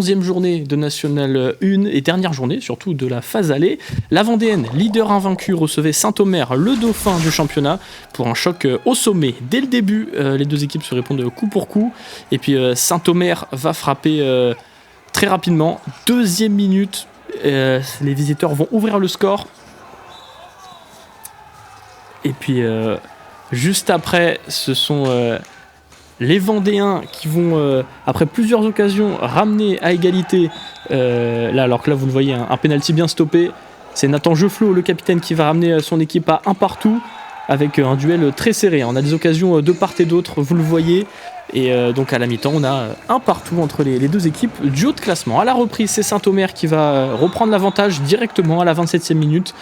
11e journée de National 1 et dernière journée surtout de la phase aller. La Vendéenne, leader invaincu, recevait Saint-Omer, le dauphin du championnat, pour un choc au sommet. Dès le début, les deux équipes se répondent coup pour coup. Et puis Saint-Omer va frapper très rapidement. Deuxième minute, les visiteurs vont ouvrir le score. Et puis juste après, ce sont les Vendéens qui vont, après plusieurs occasions, ramener à égalité. Là, alors que là, vous le voyez, un pénalty bien stoppé. C'est Nathan Jefflot, le capitaine, qui va ramener son équipe à un partout, avec un duel très serré. On a des occasions de part et d'autre, vous le voyez. Et donc à la mi-temps, on a un partout entre les deux équipes du haut de classement. À la reprise, c'est Saint-Omer qui va reprendre l'avantage directement à la 27e minute.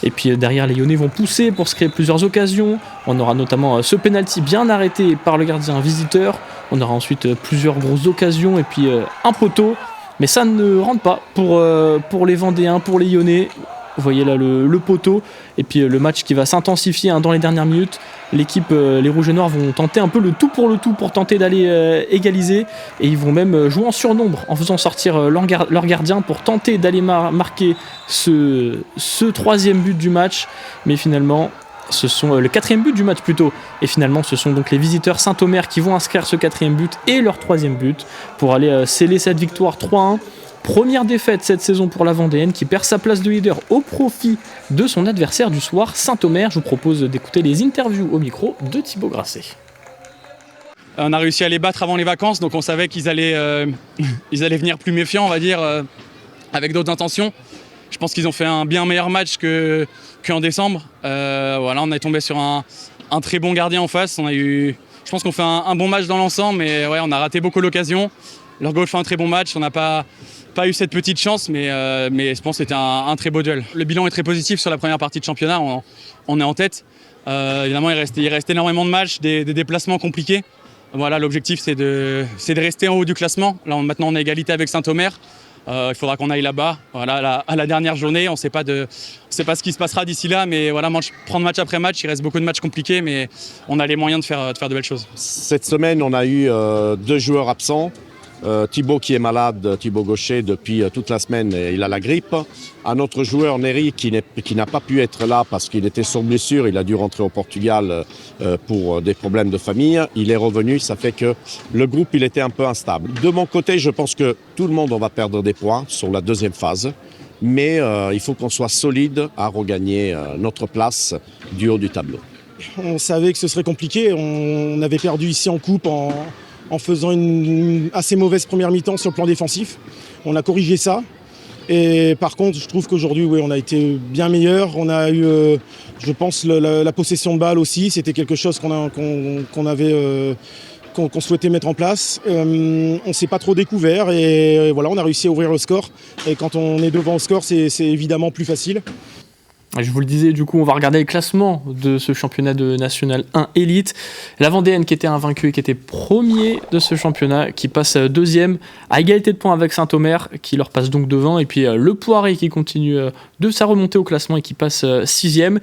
Et puis derrière, les Lyonnais vont pousser pour se créer plusieurs occasions. On aura notamment ce penalty bien arrêté par le gardien visiteur. On aura ensuite plusieurs grosses occasions et puis un poteau. Mais ça ne rentre pas pour les Vendéens, pour les Lyonnais. Vous voyez là le poteau. Et puis le match qui va s'intensifier dans les dernières minutes. L'équipe, les Rouges et Noirs, vont tenter un peu le tout pour tenter d'aller égaliser. Et ils vont même jouer en surnombre en faisant sortir leur gardien pour tenter d'aller marquer ce troisième but du match. Mais finalement, ce sont le quatrième but du match plutôt. Et finalement, ce sont donc les visiteurs Saint-Omer qui vont inscrire ce quatrième but et leur troisième but pour aller sceller cette victoire 3-1. Première défaite cette saison pour la Vendéenne qui perd sa place de leader au profit de son adversaire du soir, Saint-Omer. Je vous propose d'écouter les interviews au micro de Thibaut Grasset. On a réussi à les battre avant les vacances, donc on savait qu'ils allaient venir plus méfiants, on va dire, avec d'autres intentions. Je pense qu'ils ont fait un bien meilleur match qu'en décembre. Voilà, on est tombé sur un très bon gardien en face. Je pense qu'on fait un bon match dans l'ensemble, mais ouais, on a raté beaucoup l'occasion. Leur goal fait un très bon match, on n'a pas eu cette petite chance, mais je pense que c'était un très beau duel. Le bilan est très positif sur la première partie de championnat, on est en tête. Évidemment, il reste énormément de matchs, des déplacements compliqués. Voilà, l'objectif c'est de rester en haut du classement. Là, maintenant on est à égalité avec Saint-Omer. Il faudra qu'on aille là-bas, voilà, à la dernière journée. On ne sait pas ce qui se passera d'ici là, mais voilà, prendre match après match, il reste beaucoup de matchs compliqués, mais on a les moyens de faire de belles choses. Cette semaine, on a eu 2 joueurs absents. Thibaut qui est malade, Thibaut Gaucher, depuis toute la semaine, il a la grippe. Un autre joueur, Neri, qui n'a pas pu être là parce qu'il était sur blessure, il a dû rentrer au Portugal pour des problèmes de famille. Il est revenu, ça fait que le groupe il était un peu instable. De mon côté, je pense que tout le monde on va perdre des points sur la deuxième phase, mais il faut qu'on soit solide à regagner notre place du haut du tableau. On savait que ce serait compliqué, on avait perdu ici en coupe en faisant une assez mauvaise première mi-temps sur le plan défensif. On a corrigé ça. Et par contre, je trouve qu'aujourd'hui, oui, on a été bien meilleur. On a eu, je pense, la possession de balle aussi. C'était quelque chose qu'on souhaitait mettre en place. On ne s'est pas trop découvert et voilà, on a réussi à ouvrir le score. Et quand on est devant au score, c'est évidemment plus facile. Je vous le disais, du coup, on va regarder le classement de ce championnat de National 1 Élite. La Vendéenne qui était invaincue et qui était premier de ce championnat, qui passe deuxième à égalité de points avec Saint-Omer, qui leur passe donc devant. Et puis le Poiré qui continue de sa remontée au classement et qui passe sixième.